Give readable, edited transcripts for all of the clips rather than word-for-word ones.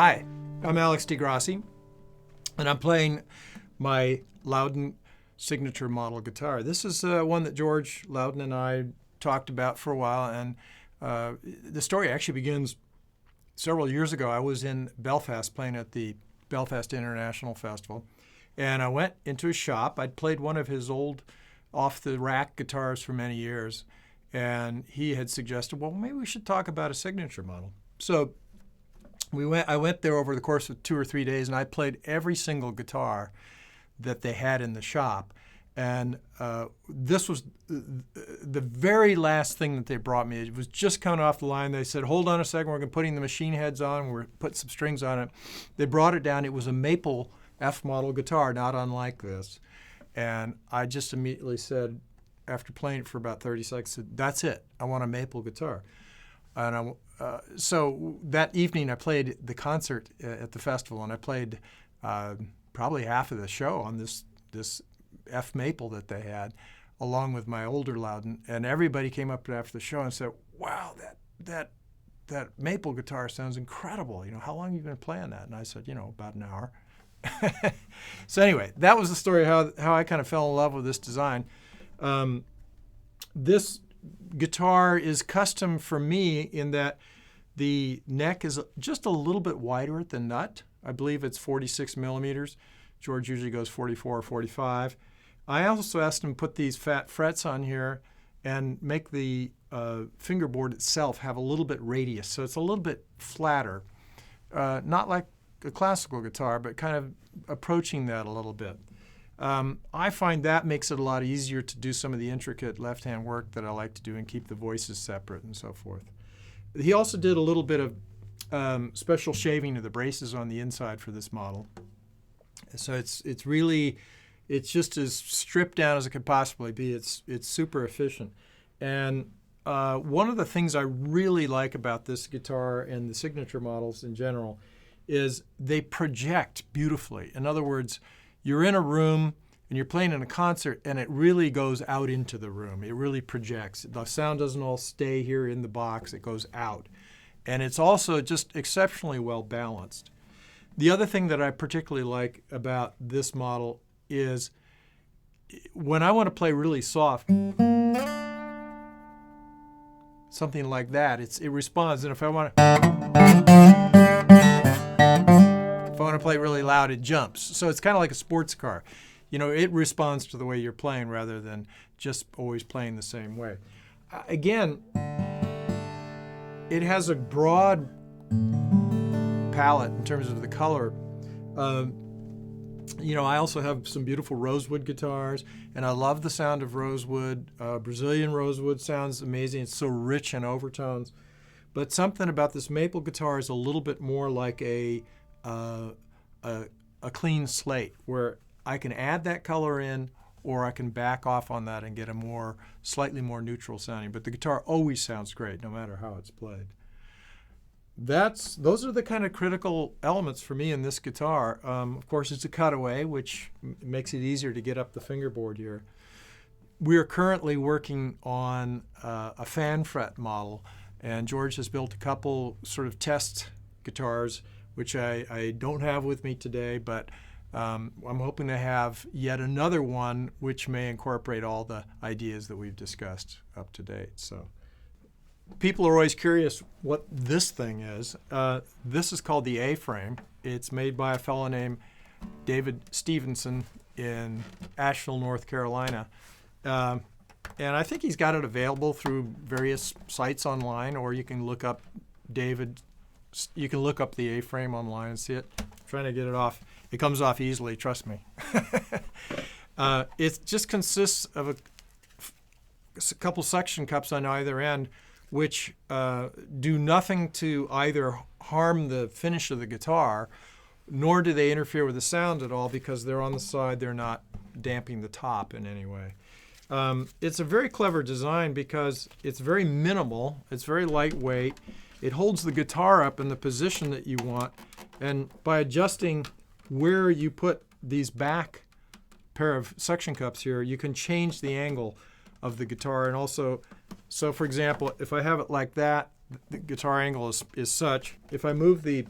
Hi, I'm Alex de Grassi, and I'm playing my Lowden signature model guitar. This is one that George Lowden and I talked about for a while, and the story actually begins several years ago. I was in Belfast playing at the Belfast International Festival, and I went into his shop. I'd played one of his old off-the-rack guitars for many years, and he had suggested, well, maybe we should talk about a signature model. So I went there over the course of 2 or 3 days, and I played every single guitar that they had in the shop. And this was the very last thing that they brought me. It was just coming off the line. They said, hold on a second, we're putting the machine heads on, we're putting some strings on it. They brought it down. It was a maple F model guitar, not unlike this. And I just immediately said, after playing it for about 30 seconds, that's it. I want a maple guitar. And so that evening I played the concert at the festival, and I played probably half of the show on this F maple that they had, along with my older Lowden. And everybody came up after the show and said, wow, that maple guitar sounds incredible. You know, how long have you been playing that? And I said, about an hour. So anyway, that was the story how I kind of fell in love with this design. This guitar is custom for me in that the neck is just a little bit wider at the nut. I believe it's 46 millimeters. George usually goes 44 or 45. I also asked him to put these fat frets on here and make the fingerboard itself have a little bit radius, so it's a little bit flatter. Not like a classical guitar, but kind of approaching that a little bit. I find that makes it a lot easier to do some of the intricate left-hand work that I like to do and keep the voices separate and so forth. He also did a little bit of special shaving of the braces on the inside for this model. So it's just as stripped down as it could possibly be. It's super efficient. And one of the things I really like about this guitar and the signature models in general is they project beautifully. In other words, you're in a room and you're playing in a concert, and it really goes out into the room. It really projects. The sound doesn't all stay here in the box. It goes out. And it's also just exceptionally well balanced. The other thing that I particularly like about this model is when I want to play really soft, something like that, it responds. And if I want to play really loud, it jumps. So it's kind of like a sports car. It responds to the way you're playing rather than just always playing the same way. Again, it has a broad palette in terms of the color. I also have some beautiful rosewood guitars, and I love the sound of rosewood. Brazilian rosewood sounds amazing. It's so rich in overtones. But something about this maple guitar is a little bit more like a clean slate, where I can add that color in, or I can back off on that and get a slightly more neutral sounding. But the guitar always sounds great, no matter how it's played. Those are the kind of critical elements for me in this guitar. Of course, it's a Cutaway, which makes it easier to get up the fingerboard here. We are currently working on a fan fret model, and George has built a couple sort of test guitars, which I don't have with me today, but I'm hoping to have yet another one which may incorporate all the ideas that we've discussed up to date. So people are always curious what this thing is. This is called the A-frame. It's made by a fellow named David Stevenson in Asheville, North Carolina. And I think he's got it available through various sites online, or you can look up You can look up the A-frame online and see it. I'm trying to get it off. It comes off easily, trust me. It just consists of a couple suction cups on either end, which do nothing to either harm the finish of the guitar, nor do they interfere with the sound at all, because they're on the side. They're not damping the top in any way. It's a very clever design because it's very minimal. It's very lightweight. It holds the guitar up in the position that you want, and by adjusting where you put these back pair of suction cups here, you can change the angle of the guitar. And also, so for example, if I have it like that, the guitar angle is such. If I move the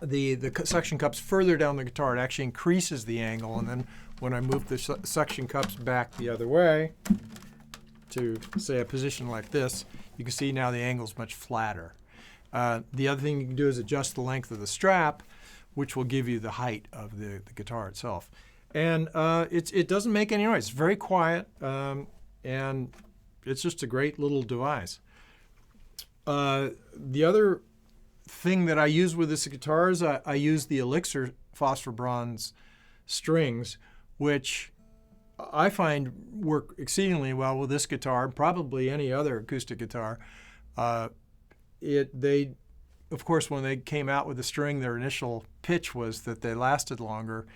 the suction cups further down the guitar. It actually increases the angle, and then when I move the suction cups back the other way to, say, a position like this, you can see now the angle's much flatter. The other thing you can do is adjust the length of the strap, which will give you the height of the guitar itself. And it doesn't make any noise. It's very quiet, and it's just a great little device. The other thing that I use with this guitar is I use the Elixir Phosphor Bronze strings, which I find work exceedingly well with this guitar, probably any other acoustic guitar. They, of course, when they came out with the string, their initial pitch was that they lasted longer.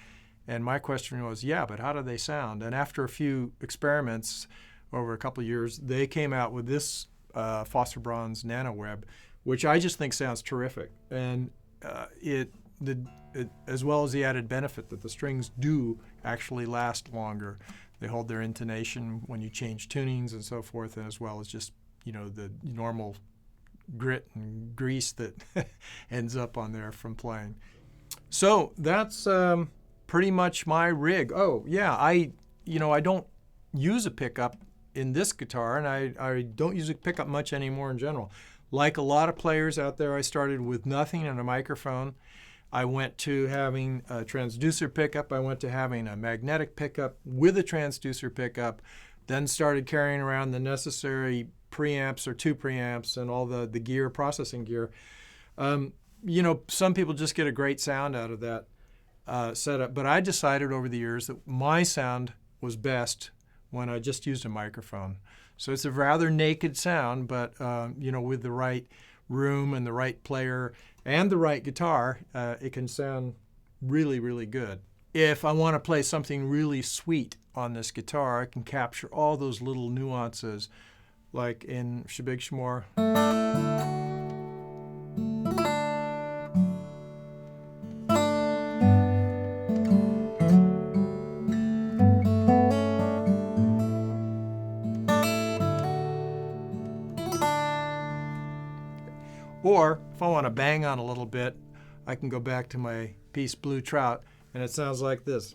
And my question was, yeah, but how do they sound? And after a few experiments over a couple of years, they came out with this Phosphor Bronze Nano Web, which I just think sounds terrific. And as well as the added benefit that the strings do actually last longer. They hold their intonation when you change tunings and so forth, and as well as just, the normal grit and grease that ends up on there from playing. So that's pretty much my rig. Oh, yeah, I don't use a pickup in this guitar, and I don't use a pickup much anymore in general. Like a lot of players out there, I started with nothing and a microphone. I went to having a transducer pickup. I went to having a magnetic pickup with a transducer pickup, then started carrying around the necessary preamps or 2 preamps and all the gear, processing gear. Some people just get a great sound out of that setup, but I decided over the years that my sound was best when I just used a microphone. So it's a rather naked sound, but with the right room and the right player and the right guitar, it can sound really, really good. If I want to play something really sweet on this guitar, I can capture all those little nuances, like in Shebig Shmor. Or if I want to bang on a little bit, I can go back to my piece Blue Trout, and it sounds like this.